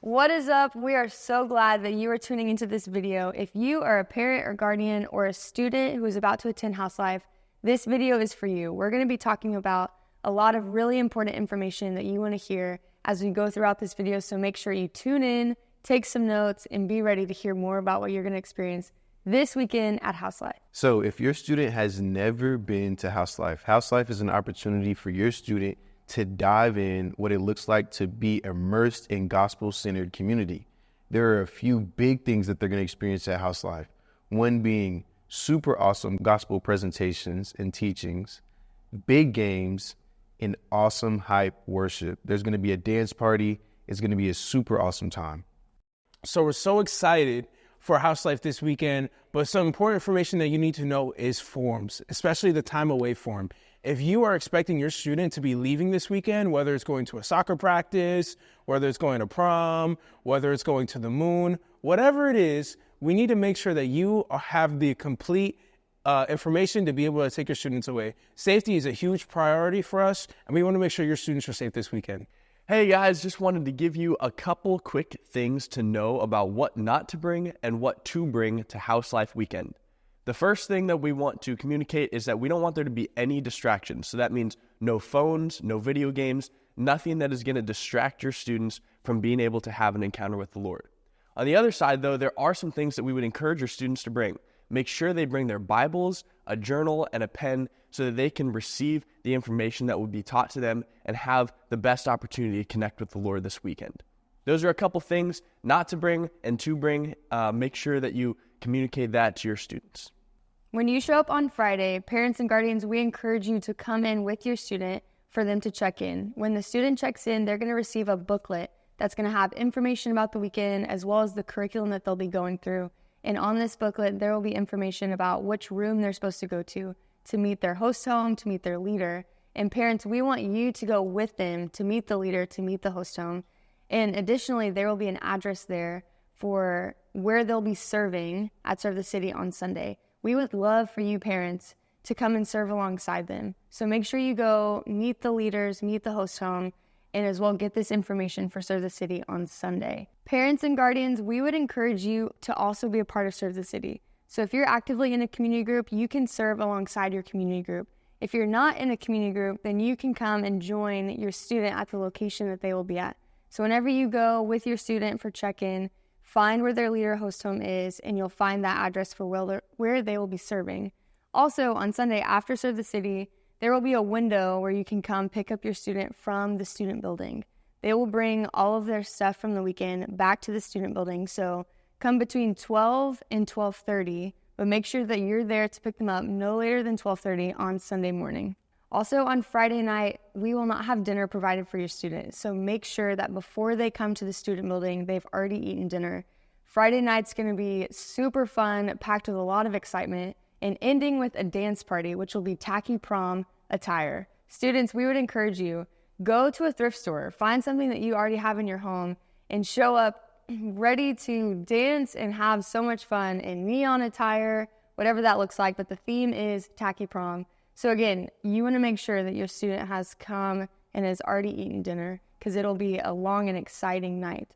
What is up? We are so glad that you are tuning into this video. If you are a parent or guardian or a student who is about to attend House Life, this video is for you. We're going to be talking about a lot of really important information that you want to hear as we go throughout this video. So make sure you tune in, take some notes, and be ready to hear more about what you're going to experience this weekend at House Life. So if your student has never been to House Life is an opportunity for your student to dive in what it looks like to be immersed in gospel-centered community. There are a few big things that they're going to experience at House Life. One being super awesome gospel presentations and teachings, big games, and awesome hype worship. There's going to be a dance party. It's going to be a super awesome time. So we're so excited for House Life this weekend, but some important information that you need to know is forms, especially the time away form. If you are expecting your student to be leaving this weekend, whether it's going to a soccer practice, whether it's going to prom, whether it's going to the moon, whatever it is, we need to make sure that you have the complete information to be able to take your students away. Safety is a huge priority for us, and we want to make sure your students are safe this weekend. Hey guys, just wanted to give you a couple quick things to know about what not to bring and what to bring to House Life weekend. The first thing that we want to communicate is that we don't want there to be any distractions. So that means no phones, no video games, nothing that is going to distract your students from being able to have an encounter with the Lord. On the other side, though, there are some things that we would encourage your students to bring. Make sure they bring their Bibles, a journal, and a pen so that they can receive the information that will be taught to them and have the best opportunity to connect with the Lord this weekend. Those are a couple things not to bring and to bring. Make sure that you communicate that to your students. When you show up on Friday, parents and guardians, we encourage you to come in with your student for them to check in. When the student checks in, they're going to receive a booklet that's going to have information about the weekend as well as the curriculum that they'll be going through. And on this booklet, there will be information about which room they're supposed to go to meet their host home, to meet their leader. And parents, we want you to go with them to meet the leader, to meet the host home. And additionally, there will be an address there for where they'll be serving at Serve the City on Sunday. We would love for you parents to come and serve alongside them. So make sure you go meet the leaders, meet the host home, and as well get this information for Serve the City on Sunday. Parents and guardians, we would encourage you to also be a part of Serve the City. So if you're actively in a community group, you can serve alongside your community group. If you're not in a community group, then you can come and join your student at the location that they will be at. So whenever you go with your student for check-in, find where their leader host home is, and you'll find that address for where they will be serving. Also, on Sunday after Serve the City, there will be a window where you can come pick up your student from the student building. They will bring all of their stuff from the weekend back to the student building. So come between 12 and 12:30, but make sure that you're there to pick them up no later than 12:30 on Sunday morning. Also, on Friday night, we will not have dinner provided for your students, so make sure that before they come to the student building, they've already eaten dinner. Friday night's going to be super fun, packed with a lot of excitement, and ending with a dance party, which will be tacky prom attire. Students, we would encourage you, go to a thrift store, find something that you already have in your home, and show up ready to dance and have so much fun in neon attire, whatever that looks like, but the theme is tacky prom. So again, you want to make sure that your student has come and has already eaten dinner because it'll be a long and exciting night.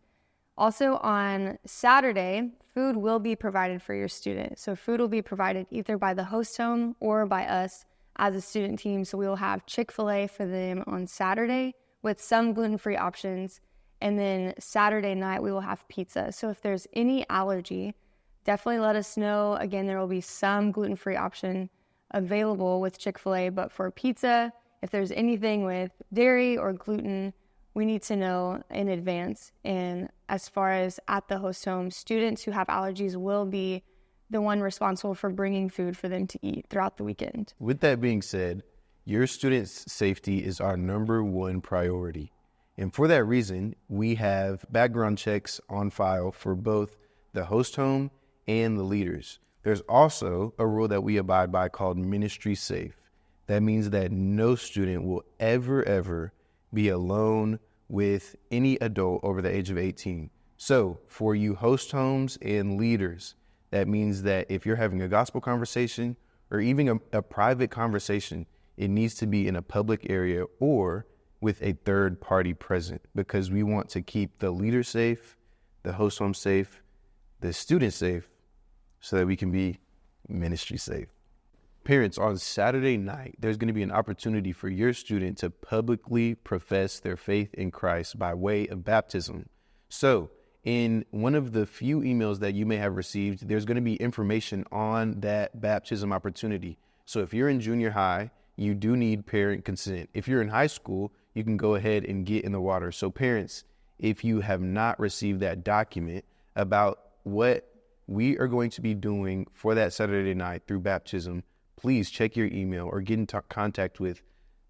Also on Saturday, food will be provided for your student. So food will be provided either by the host home or by us as a student team. So we will have Chick-fil-A for them on Saturday with some gluten-free options. And then Saturday night, we will have pizza. So if there's any allergy, definitely let us know. Again, there will be some gluten-free option available with Chick-fil-A, but for pizza, if there's anything with dairy or gluten, we need to know in advance. And as far as at the host home, students who have allergies will be the one responsible for bringing food for them to eat throughout the weekend. With that being said, your students' safety is our number one priority. And for that reason, we have background checks on file for both the host home and the leaders. There's also a rule that we abide by called Ministry Safe. That means that no student will ever be alone with any adult over the age of 18. So for you host homes and leaders, that means that if you're having a gospel conversation or even a private conversation, it needs to be in a public area or with a third party present, because we want to keep the leader safe the host home safe, the student safe, so that we can be ministry safe. Parents, on Saturday night, there's going to be an opportunity for your student to publicly profess their faith in Christ by way of baptism. So, in one of the few emails that you may have received, there's going to be information on that baptism opportunity. So if you're in junior high, you do need parent consent. If you're in high school, you can go ahead and get in the water. So parents, if you have not received that document about what we are going to be doing for that Saturday night through baptism, please check your email or get in contact with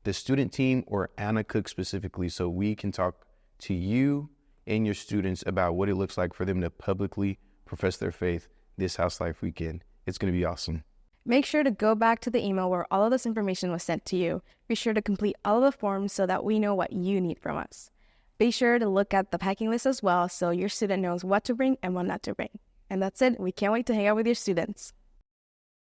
the student team or Anna Cook specifically so we can talk to you and your students about what it looks like for them to publicly profess their faith this House Life weekend. It's going to be awesome. Make sure to go back to the email where all of this information was sent to you. Be sure to complete all of the forms so that we know what you need from us. Be sure to look at the packing list as well so your student knows what to bring and what not to bring. And that's it. We can't wait to hang out with your students.